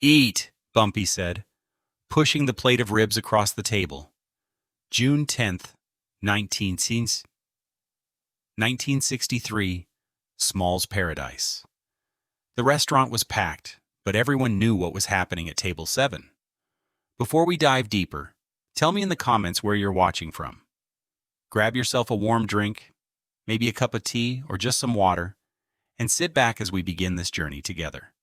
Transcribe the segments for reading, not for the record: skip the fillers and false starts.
Eat, Bumpy said, pushing the plate of ribs across the table. June 10th, 1963, Small's Paradise. The restaurant was packed, but everyone knew what was happening at Table 7. Before we dive deeper, tell me in the comments where you're watching from. Grab yourself a warm drink, maybe a cup of tea or just some water, and sit back as we begin this journey together.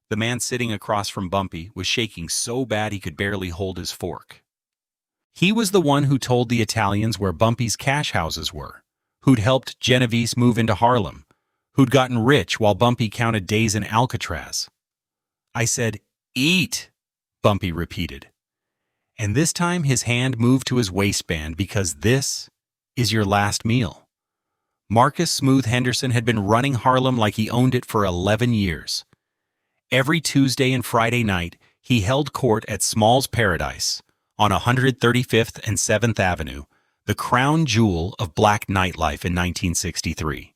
The man sitting across from Bumpy was shaking so bad he could barely hold his fork. He was the one who told the Italians where Bumpy's cash houses were, who'd helped Genovese move into Harlem, who'd gotten rich while Bumpy counted days in Alcatraz. I said, "Eat," Bumpy repeated. And this time his hand moved to his waistband because this is your last meal. Marcus "Smooth" Henderson had been running Harlem like he owned it for 11 years. Every Tuesday and Friday night, he held court at Small's Paradise on 135th and 7th Avenue, the crown jewel of black nightlife in 1963.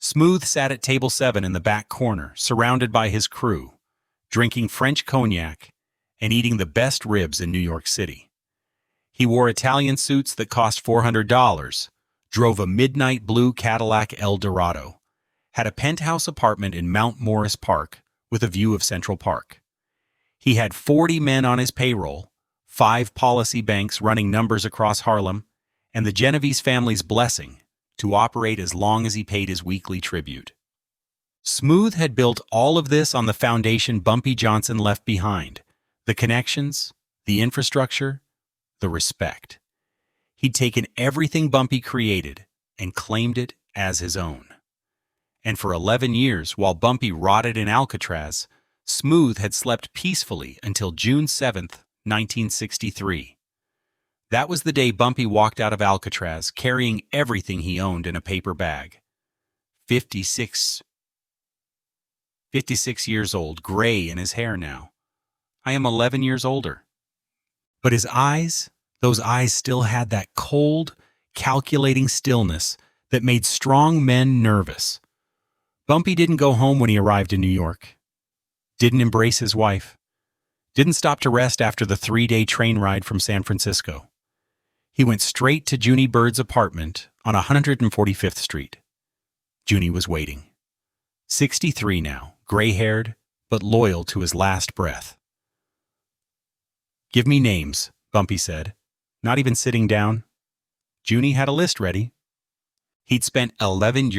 Smooth sat at Table 7 in the back corner, surrounded by his crew, drinking French cognac and eating the best ribs in New York City. He wore Italian suits that cost $400, drove a midnight blue Cadillac Eldorado, had a penthouse apartment in Mount Morris Park with a view of Central Park. He had 40 men on his payroll, 5 policy banks running numbers across Harlem, and the Genovese family's blessing to operate as long as he paid his weekly tribute. Smooth had built all of this on the foundation Bumpy Johnson left behind: the connections, the infrastructure, the respect. He'd taken everything Bumpy created and claimed it as his own. And for 11 years, while Bumpy rotted in Alcatraz, Smooth had slept peacefully until June 7th, 1963. That was the day Bumpy walked out of Alcatraz carrying everything he owned in a paper bag. 56 years old, gray in his hair now. I am 11 years older. But his eyes, those eyes still had that cold, calculating stillness that made strong men nervous. Bumpy didn't go home when he arrived in New York. Didn't embrace his wife. Didn't stop to rest after the 3-day train ride from San Francisco. He went straight to Junie Bird's apartment on 145th Street. Junie was waiting. 63 now, gray-haired, but loyal to his last breath. "Give me names," Bumpy said, not even sitting down. Junie had a list ready. He'd spent 11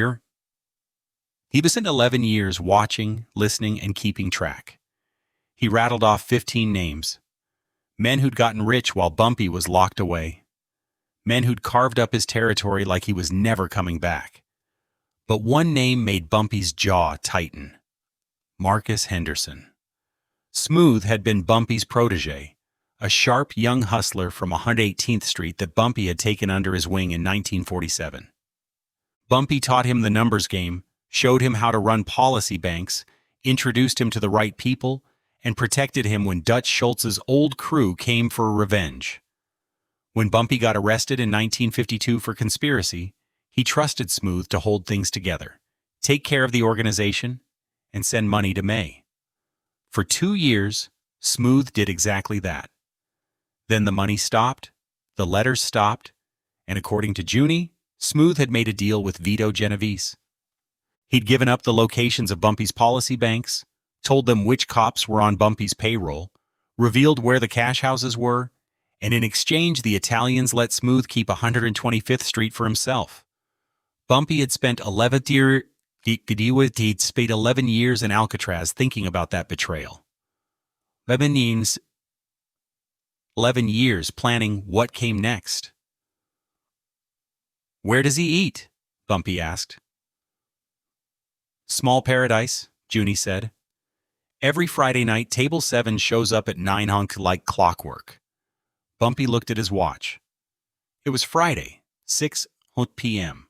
years watching, listening, and keeping track. He rattled off 15 names. Men who'd gotten rich while Bumpy was locked away. Men who'd carved up his territory like he was never coming back. But one name made Bumpy's jaw tighten: Marcus Henderson. Smooth had been Bumpy's protégé, a sharp young hustler from 118th Street that Bumpy had taken under his wing in 1947. Bumpy taught him the numbers game, showed him how to run policy banks, introduced him to the right people, and protected him when Dutch Schultz's old crew came for revenge. When Bumpy got arrested in 1952 for conspiracy, he trusted Smooth to hold things together, take care of the organization, and send money to May. For 2 years, Smooth did exactly that. Then the money stopped, the letters stopped, and according to Junie, Smooth had made a deal with Vito Genovese. He'd given up the locations of Bumpy's policy banks, told them which cops were on Bumpy's payroll, revealed where the cash houses were, and in exchange the Italians let Smooth keep 125th Street for himself. Bumpy had spent 11 years in Alcatraz thinking about that betrayal. 11 years planning what came next. "Where does he eat?" Bumpy asked. "Small Paradise," Junie said. "Every Friday night, Table 7 shows up at 9 like clockwork." Bumpy looked at his watch. It was Friday, 6 p.m.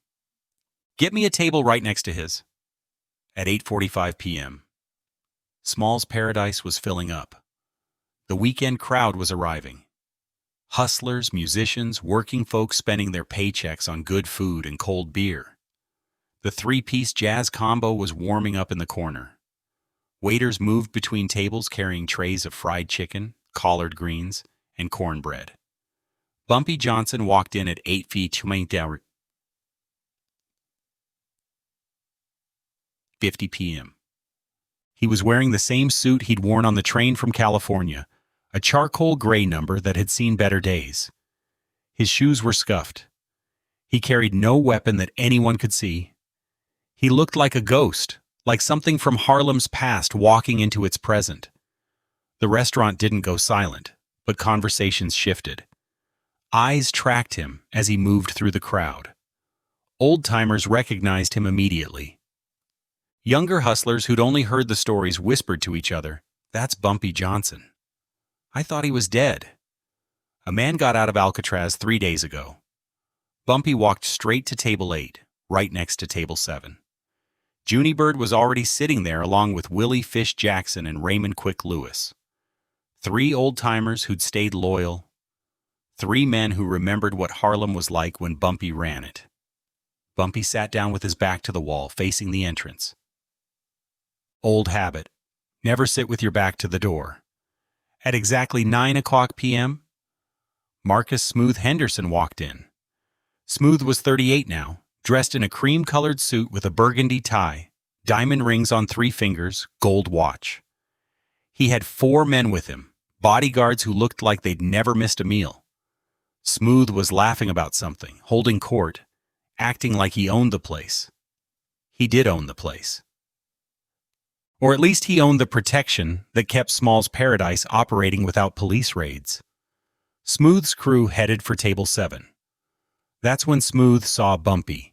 "Get me a table right next to his." At 8:45 p.m. Small's Paradise was filling up. The weekend crowd was arriving. Hustlers, musicians, working folks spending their paychecks on good food and cold beer. The 3-piece jazz combo was warming up in the corner. Waiters moved between tables carrying trays of fried chicken, collard greens, and cornbread. Bumpy Johnson walked in at 8 feet 50 p.m. He was wearing the same suit he'd worn on the train from California, a charcoal gray number that had seen better days. His shoes were scuffed. He carried no weapon that anyone could see. He looked like a ghost, like something from Harlem's past walking into its present. The restaurant didn't go silent, but conversations shifted. Eyes tracked him as he moved through the crowd. Old-timers recognized him immediately. Younger hustlers who'd only heard the stories whispered to each other, "That's Bumpy Johnson. I thought he was dead." A man got out of Alcatraz 3 days ago. Bumpy walked straight to table 8, right next to table 7. Junie Bird was already sitting there along with Willie Fish Jackson and Raymond Quick Lewis. 3 old-timers who'd stayed loyal. 3 men who remembered what Harlem was like when Bumpy ran it. Bumpy sat down with his back to the wall, facing the entrance. Old habit. Never sit with your back to the door. At exactly 9 o'clock p.m., Marcus Smooth Henderson walked in. Smooth was 38 now, dressed in a cream-colored suit with a burgundy tie, diamond rings on 3 fingers, gold watch. He had 4 men with him, bodyguards who looked like they'd never missed a meal. Smooth was laughing about something, holding court, acting like he owned the place. He did own the place. Or at least he owned the protection that kept Small's Paradise operating without police raids. Smooth's crew headed for table 7. That's when Smooth saw Bumpy.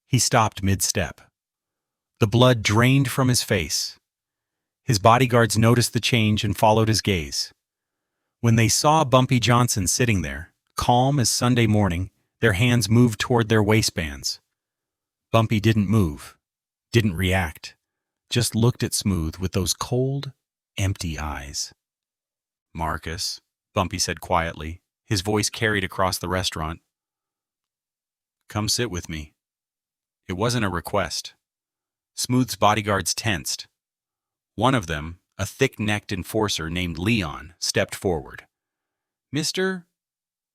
He stopped mid-step. The blood drained from his face. His bodyguards noticed the change and followed his gaze. When they saw Bumpy Johnson sitting there, calm as Sunday morning, their hands moved toward their waistbands. Bumpy didn't move, didn't react, just looked at Smooth with those cold, empty eyes. "Marcus," Bumpy said quietly, his voice carried across the restaurant. "Come sit with me." It wasn't a request. Smooth's bodyguards tensed. One of them, a thick-necked enforcer named Leon, stepped forward. "Mr.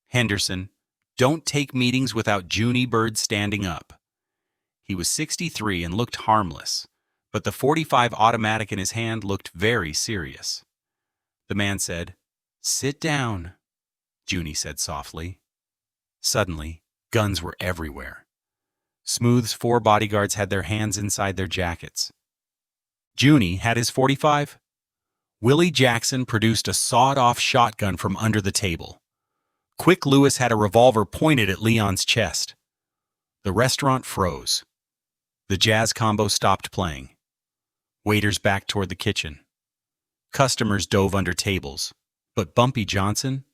Henderson, don't take meetings without Junie Bird standing up." He was 63 and looked harmless, but the .45 automatic in his hand looked very serious. The man said, "Sit down," Junie said softly. Suddenly, guns were everywhere. Smooth's 4 bodyguards had their hands inside their jackets. Junie had his .45. Willie Jackson produced a sawed-off shotgun from under the table. Quick Lewis had a revolver pointed at Leon's chest. The restaurant froze. The jazz combo stopped playing. Waiters backed toward the kitchen. Customers dove under tables, but Bumpy Johnson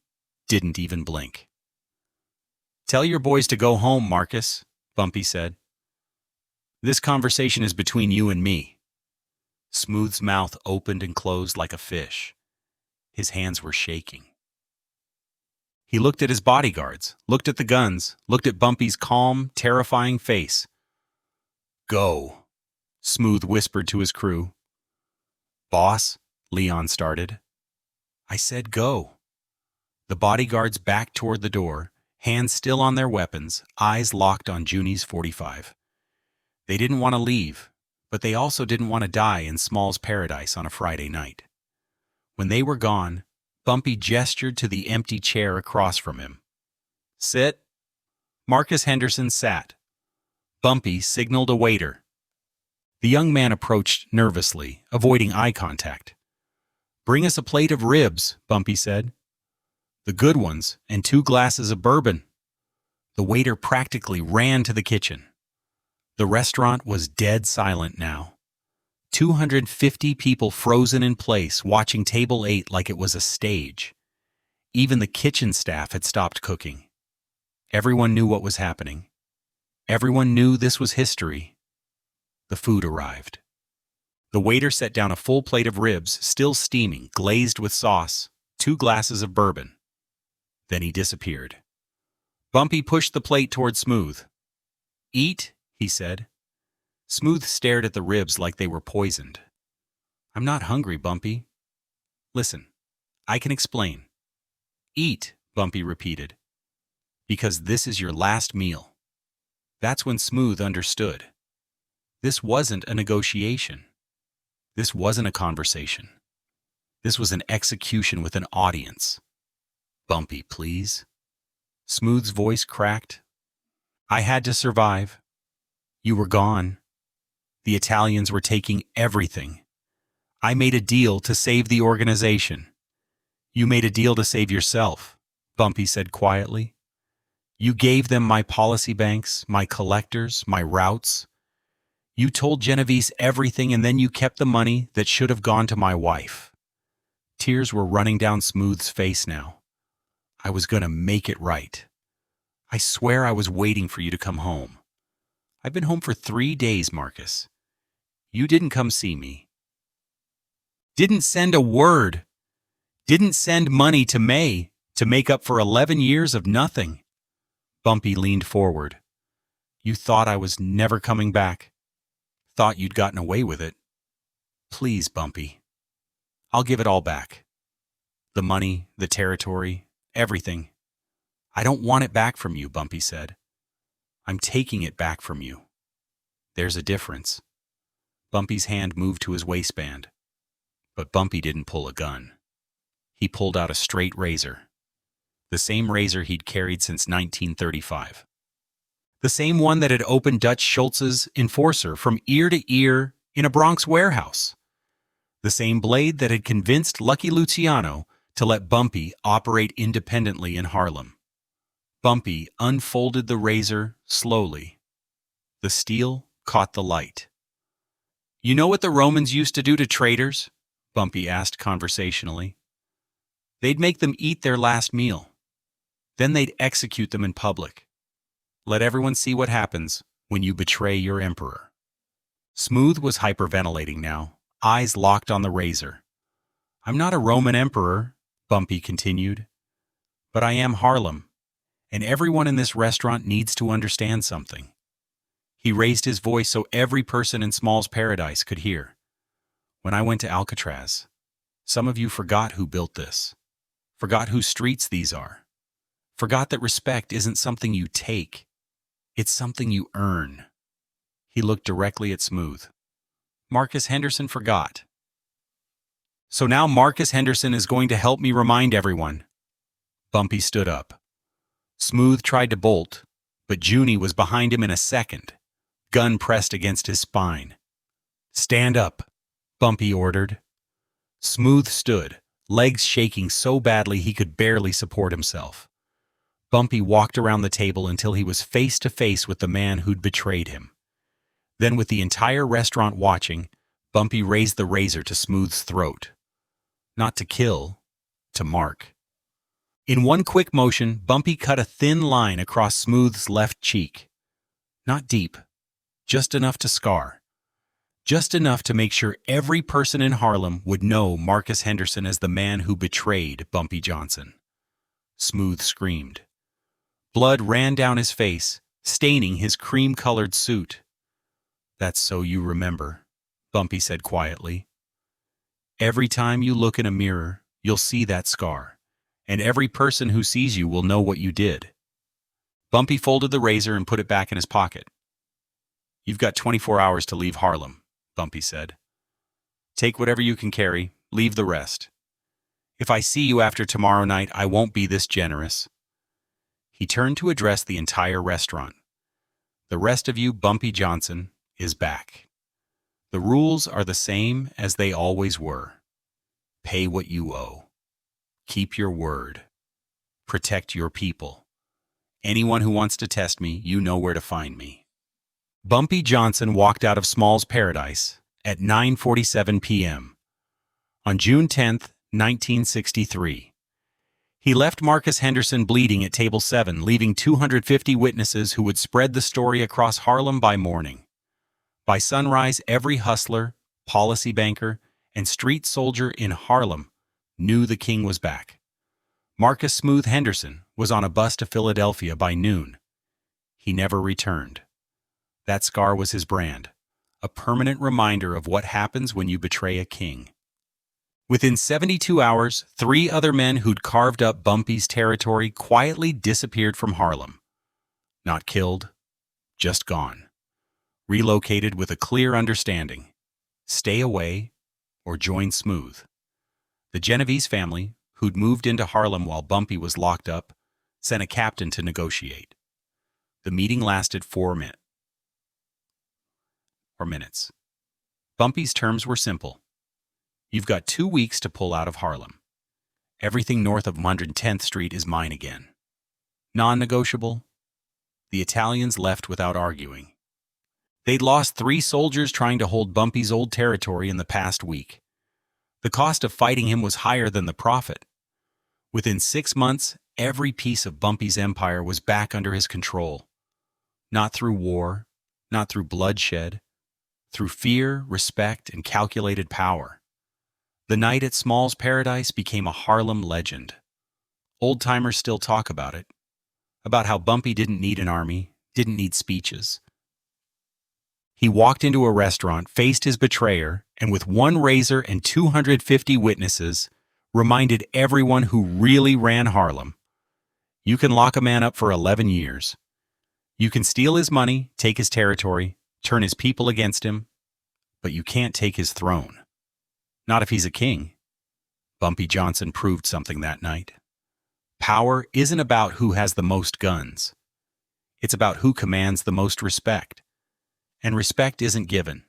didn't even blink. "Tell your boys to go home, Marcus," Bumpy said. "This conversation is between you and me." Smooth's mouth opened and closed like a fish. His hands were shaking. He looked at his bodyguards, looked at the guns, looked at Bumpy's calm, terrifying face. "Go," Smooth whispered to his crew. "Boss," Leon started. "I said go." The bodyguards backed toward the door, hands still on their weapons, eyes locked on Junie's .45. They didn't want to leave, but they also didn't want to die in Small's Paradise on a Friday night. When they were gone, Bumpy gestured to the empty chair across from him. "Sit." Marcus Henderson sat. Bumpy signaled a waiter. The young man approached nervously, avoiding eye contact. "Bring us a plate of ribs," Bumpy said. "The good ones, and 2 glasses of bourbon." The waiter practically ran to the kitchen. The restaurant was dead silent now. 250 people frozen in place, watching table 8 like it was a stage. Even the kitchen staff had stopped cooking. Everyone knew what was happening. Everyone knew this was history. The food arrived. The waiter set down a full plate of ribs, still steaming, glazed with sauce, 2 glasses of bourbon. Then he disappeared. Bumpy pushed the plate toward Smooth. "Eat," he said. Smooth stared at the ribs like they were poisoned. I'm not hungry, Bumpy. Listen, I can explain. Eat, Bumpy repeated. Because this is your last meal. That's when Smooth understood. This wasn't a negotiation. This wasn't a conversation. This was an execution with an audience. Bumpy, please. Smooth's voice cracked. I had to survive. You were gone. The Italians were taking everything. I made a deal to save the organization. You made a deal to save yourself, Bumpy said quietly. You gave them my policy banks, my collectors, my routes. You told Genovese everything, and then you kept the money that should have gone to my wife. Tears were running down Smooth's face now. I was going to make it right. I swear I was waiting for you to come home. I've been home for 3 days, Marcus. You didn't come see me. Didn't send a word. Didn't send money to May to make up for 11 years of nothing. Bumpy leaned forward. You thought I was never coming back. Thought you'd gotten away with it. Please, Bumpy. I'll give it all back. The money, the territory, everything. I don't want it back from you, Bumpy said. I'm taking it back from you. There's a difference. Bumpy's hand moved to his waistband. But Bumpy didn't pull a gun. He pulled out a straight razor. The same razor he'd carried since 1935. The same one that had opened Dutch Schultz's enforcer from ear to ear in a Bronx warehouse. The same blade that had convinced Lucky Luciano to let Bumpy operate independently in Harlem. Bumpy unfolded the razor slowly. The steel caught the light. You know what the Romans used to do to traitors? Bumpy asked conversationally. They'd make them eat their last meal. Then they'd execute them in public. Let everyone see what happens when you betray your emperor. Smooth was hyperventilating now, eyes locked on the razor. I'm not a Roman emperor, Bumpy continued. But I am Harlem, and everyone in this restaurant needs to understand something. He raised his voice so every person in Small's Paradise could hear. When I went to Alcatraz, some of you forgot who built this, forgot whose streets these are, forgot that respect isn't something you take, it's something you earn. He looked directly at Smooth. Marcus Henderson forgot. So now Marcus Henderson is going to help me remind everyone. Bumpy stood up. Smooth tried to bolt, but Junie was behind him in a second, gun pressed against his spine. Stand up, Bumpy ordered. Smooth stood, legs shaking so badly he could barely support himself. Bumpy walked around the table until he was face to face with the man who'd betrayed him. Then, with the entire restaurant watching, Bumpy raised the razor to Smooth's throat. Not to kill, to mark. In one quick motion, Bumpy cut a thin line across Smooth's left cheek. Not deep, just enough to scar. Just enough to make sure every person in Harlem would know Marcus Henderson as the man who betrayed Bumpy Johnson. Smooth screamed. Blood ran down his face, staining his cream-colored suit. That's so you remember, Bumpy said quietly. Every time you look in a mirror, you'll see that scar, and every person who sees you will know what you did. Bumpy folded the razor and put it back in his pocket. You've got 24 hours to leave Harlem, Bumpy said. Take whatever you can carry, leave the rest. If I see you after tomorrow night, I won't be this generous. He turned to address the entire restaurant. The rest of you, Bumpy Johnson, is back. The rules are the same as they always were. Pay what you owe. Keep your word. Protect your people. Anyone who wants to test me, you know where to find me. Bumpy Johnson walked out of Small's Paradise at 9:47 p.m. on June 10th, 1963. He left Marcus Henderson bleeding at Table 7, leaving 250 witnesses who would spread the story across Harlem by morning. By sunrise, every hustler, policy banker, and street soldier in Harlem knew the king was back. Marcus Smooth Henderson was on a bus to Philadelphia by noon. He never returned. That scar was his brand, a permanent reminder of what happens when you betray a king. Within 72 hours, 3 other men who'd carved up Bumpy's territory quietly disappeared from Harlem. Not killed, just gone. Relocated with a clear understanding: stay away or join smooth. The Genovese family, who'd moved into Harlem while Bumpy was locked up, sent a captain to negotiate. The meeting lasted 4 minutes. Bumpy's terms were simple. You've got 2 weeks to pull out of Harlem. Everything north of 110th Street is mine again. Non-negotiable. The Italians left without arguing. They'd lost 3 soldiers trying to hold Bumpy's old territory in the past week. The cost of fighting him was higher than the profit. Within 6 months, every piece of Bumpy's empire was back under his control. Not through war, not through bloodshed, through fear, respect, and calculated power. The night at Small's Paradise became a Harlem legend. Old-timers still talk about it, about how Bumpy didn't need an army, didn't need speeches. He walked into a restaurant, faced his betrayer, and with 1 razor and 250 witnesses, reminded everyone who really ran Harlem: you can lock a man up for 11 years. You can steal his money, take his territory, turn his people against him, but you can't take his throne. Not if he's a king. Bumpy Johnson proved something that night. Power isn't about who has the most guns. It's about who commands the most respect. And respect isn't given.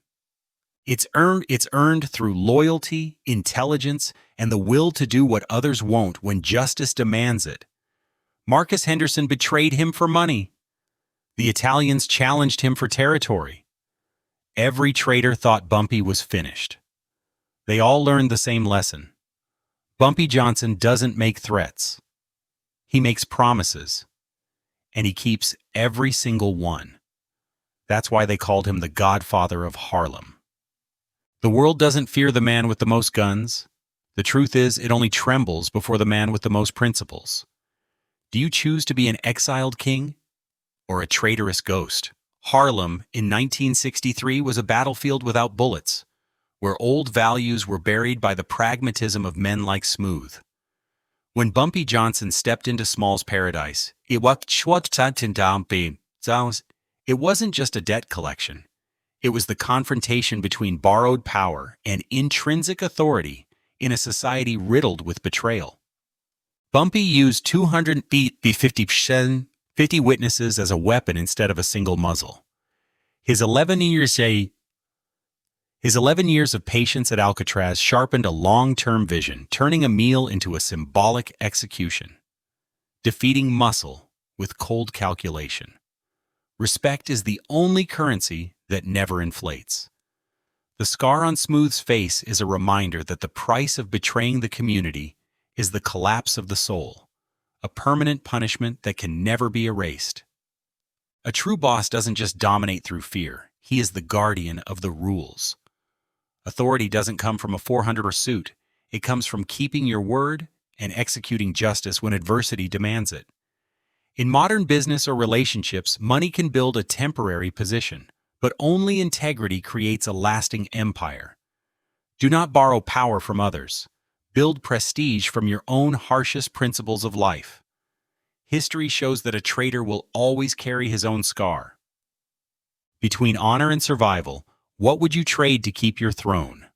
It's earned through loyalty, intelligence, and the will to do what others won't when justice demands it. Marcus Henderson betrayed him for money. The Italians challenged him for territory. Every traitor thought Bumpy was finished. They all learned the same lesson. Bumpy Johnson doesn't make threats. He makes promises. And he keeps every single one. That's why they called him the Godfather of Harlem. The world doesn't fear the man with the most guns. The truth is, it only trembles before the man with the most principles. Do you choose to be an exiled king or a traitorous ghost? Harlem in 1963 was a battlefield without bullets, where old values were buried by the pragmatism of men like Smooth. When Bumpy Johnson stepped into Small's Paradise, it wasn't just a debt collection. It was the confrontation between borrowed power and intrinsic authority in a society riddled with betrayal. Bumpy used 250 witnesses as a weapon instead of a single muzzle. His 11 years of patience at Alcatraz sharpened a long-term vision, turning a meal into a symbolic execution. Defeating muscle with cold calculation. Respect is the only currency that never inflates. The scar on Smooth's face is a reminder that the price of betraying the community is the collapse of the soul, a permanent punishment that can never be erased. A true boss doesn't just dominate through fear. He is the guardian of the rules. Authority doesn't come from a 400 suit. It comes from keeping your word and executing justice when adversity demands it. In modern business or relationships, money can build a temporary position, but only integrity creates a lasting empire. Do not borrow power from others. Build prestige from your own harshest principles of life. History shows that a traitor will always carry his own scar. Between honor and survival, what would you trade to keep your throne?